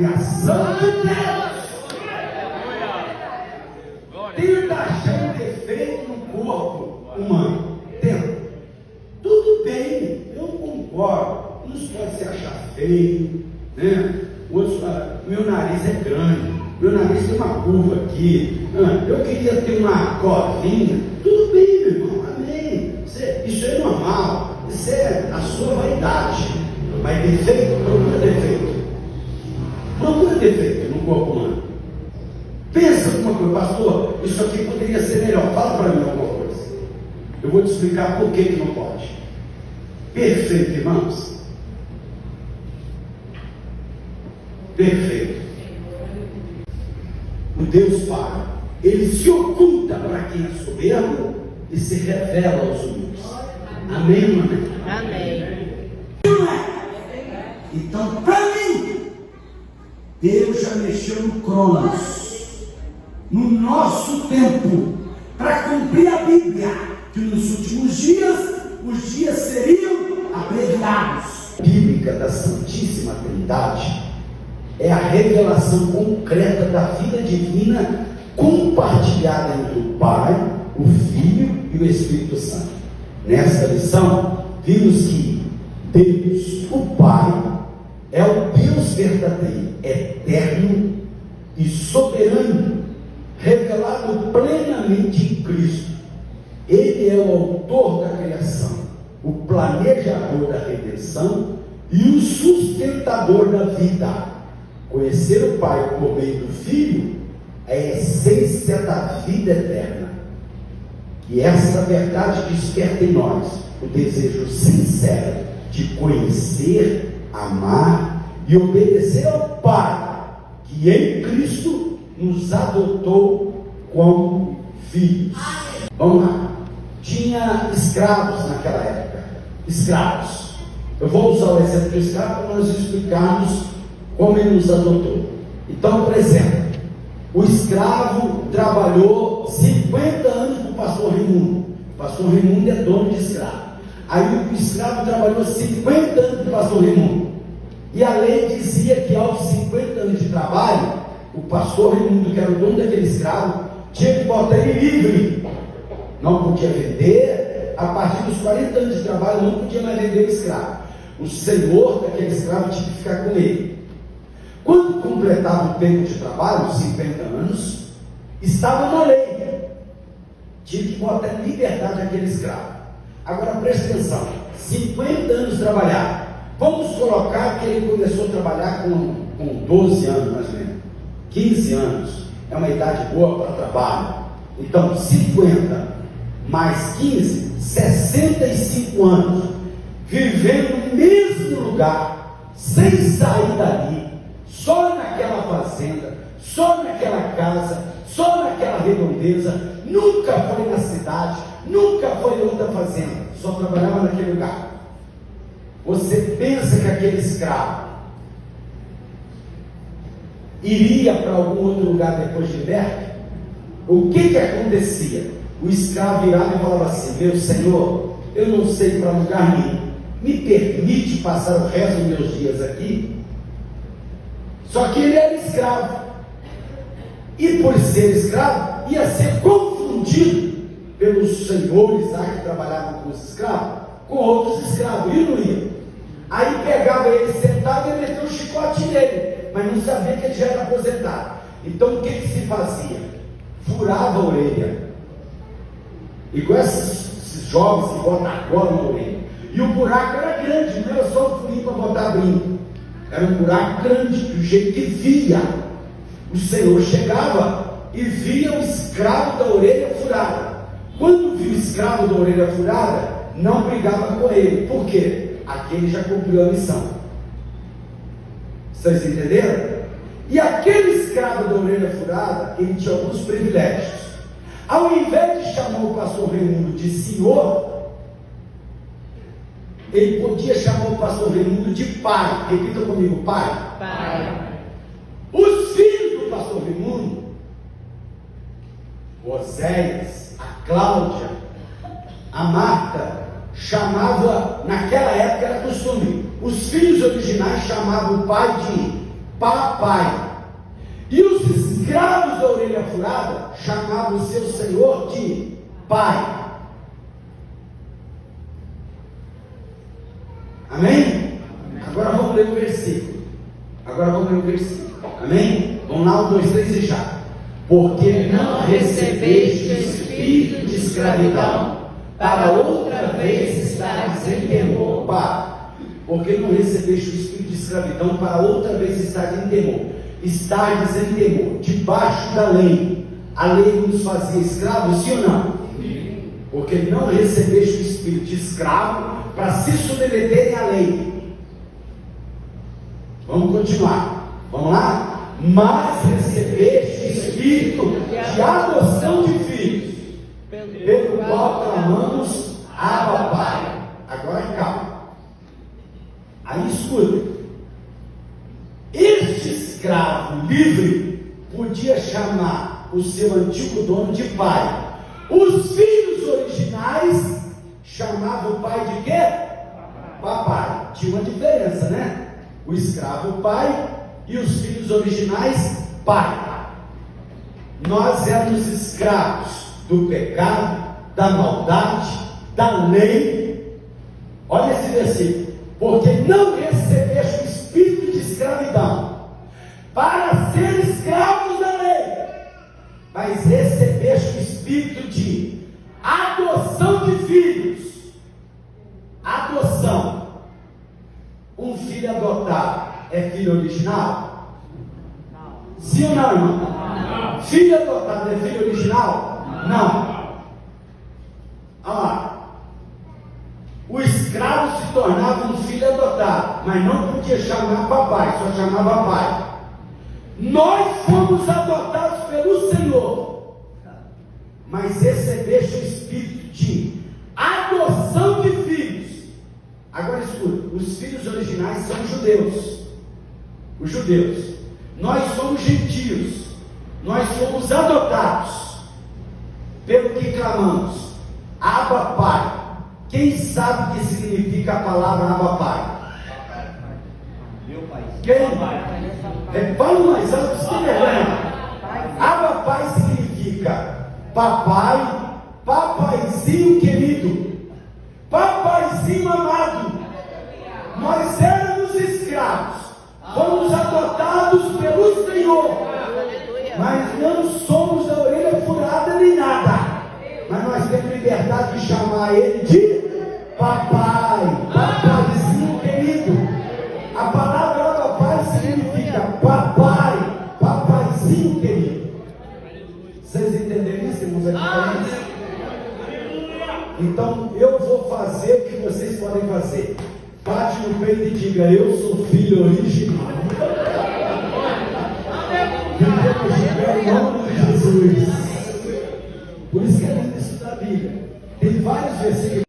criação de Deus. Tenta achar um defeito no corpo humano. Tenta. Tudo bem, eu concordo. Uns podem se achar feio, né? Outros falam, meu nariz é grande, meu nariz tem uma curva aqui, eu queria ter uma covinha. Tudo bem, meu irmão, amém. Isso é normal, isso é a sua vaidade. Mas defeito, procura defeito. Procura defeito no corpo humano. Pensa alguma coisa, pastor, isso aqui poderia ser melhor. Fala para mim alguma coisa. Eu vou te explicar por que não pode. Perfeito, irmãos. Perfeito. O Deus Pai, Ele se oculta para quem é soberbo e se revela aos humildes. Amém, amém? Amém. Então, para mim, Deus já mexeu no Cronos, no nosso tempo, para cumprir a Bíblia, que nos últimos dias, os dias seriam abreviados. A Bíblia da Santíssima Trindade é a revelação concreta da vida divina compartilhada entre o Pai, o Filho e o Espírito Santo. Nesta lição, vimos que Deus, o Pai, é o Deus verdadeiro, eterno e soberano, revelado plenamente em Cristo. Ele é o autor da criação, o planejador da redenção e o sustentador da vida. Conhecer o Pai por meio do Filho é a essência da vida eterna. Que essa verdade desperta em nós o desejo sincero de conhecer, amar e obedecer ao Pai, que em Cristo nos adotou como filhos. Vamos lá. Tinha escravos naquela época. Escravos. Eu vou usar o exemplo de escravo para nós explicarmos como ele nos adotou. Então, por exemplo, o escravo trabalhou 50 anos com o pastor Raimundo. O pastor Raimundo é dono de escravo. Aí o escravo trabalhou 50 anos com o pastor Raimundo. E a lei dizia que aos 50 anos de trabalho, o pastor Raimundo, que era o dono daquele escravo, tinha que botar ele livre. Não podia vender. A partir dos 40 anos de trabalho, não podia mais vender o escravo. O senhor daquele escravo tinha que ficar com ele. Quando completava o tempo de trabalho, 50 anos, estava na lei. Tinha que botar em liberdade aquele escravo. Agora preste atenção, 50 anos trabalhar. Vamos colocar que ele começou a trabalhar com 12 anos mais ou menos, 15 anos, é uma idade boa para trabalho. Então 50 mais 15, 65 anos, vivendo no mesmo lugar, sem sair dali, só naquela fazenda, só naquela casa, só naquela redondeza, nunca foi na cidade, nunca foi em outra fazenda, só trabalhava naquele lugar. Você pensa que aquele escravo iria para algum outro lugar depois de liberto? O que acontecia? O escravo virava e falava assim: meu senhor, eu não sei para lugar nenhum, me permite passar o resto dos meus dias aqui? Só que ele era escravo, e por ser escravo, ia ser confundido pelos senhores lá que trabalhavam com os escravos, com outros escravos, e não ia. Aí pegava ele sentado e meteu um chicote nele, mas não sabia que ele já era aposentado. Então o que se fazia? Furava a orelha, igual esses jovens que botam agora na orelha, e o buraco era grande, não era só um furinho para botar brinco, era um buraco grande, do jeito que via. O Senhor chegava e via o escravo da orelha furada. Quando viu o escravo da orelha furada, não brigava com ele. Por quê? Aquele já cumpriu a missão. Vocês entenderam? E aquele escravo da orelha furada, ele tinha alguns privilégios. Ao invés de chamar o pastor Raimundo de senhor, ele podia chamar o pastor Raimundo de pai. Repita comigo: pai. Pai. Os filhos do pastor Raimundo, o Oséias, a Cláudia, a Marta, chamava, naquela época era costume, os filhos originais chamavam o pai de papai. E os escravos da orelha furada chamavam o seu senhor de pai. Amém? Agora vamos ler o versículo. Amém? Vamos lá, 1, 2, 3 e já. Porque não recebeste o espírito de escravidão, para outra vez estares em temor. Porque não recebeste o espírito de escravidão, para outra vez estares em temor. Estares em temor, debaixo da lei. A lei nos fazia escravos, sim ou não? Porque não recebeste o espírito de escravo para se submeterem à lei. Vamos continuar. Vamos lá? Mas recebeste o espírito de adoção de filhos, pelo qual clamamos Abba Pai. Agora calma. Aí escuta. Este escravo livre podia chamar o seu antigo dono de pai. Os filhos originais chamavam o pai de quê? Papai. Tinha uma diferença, né? O escravo pai e os filhos originais pai. Nós éramos escravos do pecado, da maldade, da lei. Olha esse versículo. Porque não recebeste o espírito de escravidão para ser escravos da lei, mas recebeste o espírito de adoção de filhos. Adoção. Um filho adotado é filho original? Sim ou não, irmão? Não. Filho adotado é filho original? Não. Olha lá. O escravo se tornava um filho adotado, mas não podia chamar papai, só chamava pai. Nós fomos adotados pelo Senhor, mas recebeste o espírito de adoção de filhos. Agora escuta, os filhos originais são judeus. Os judeus. Nós somos gentios. Nós somos adotados. Pelo que clamamos, Abba Pai. Quem sabe o que significa a palavra Abba Pai? Meu pai. Quem? Fala mais alto, você tem vergonha. Abba Pai significa papai, papaizinho querido, papaizinho amado. Nós éramos escravos, fomos adotados pelo Senhor, mas não somos da orelha furada nem nada. Mas nós temos liberdade de chamar ele de papai, papaizinho querido. A palavra papai significa papai, papaizinho querido. Vocês entenderam isso, irmãos? Então eu vou fazer o que vocês podem fazer. Bate no peito e diga: eu sou filho original. Em nome de Jesus. Por isso que é lindo estudar a Bíblia. Tem vários versículos.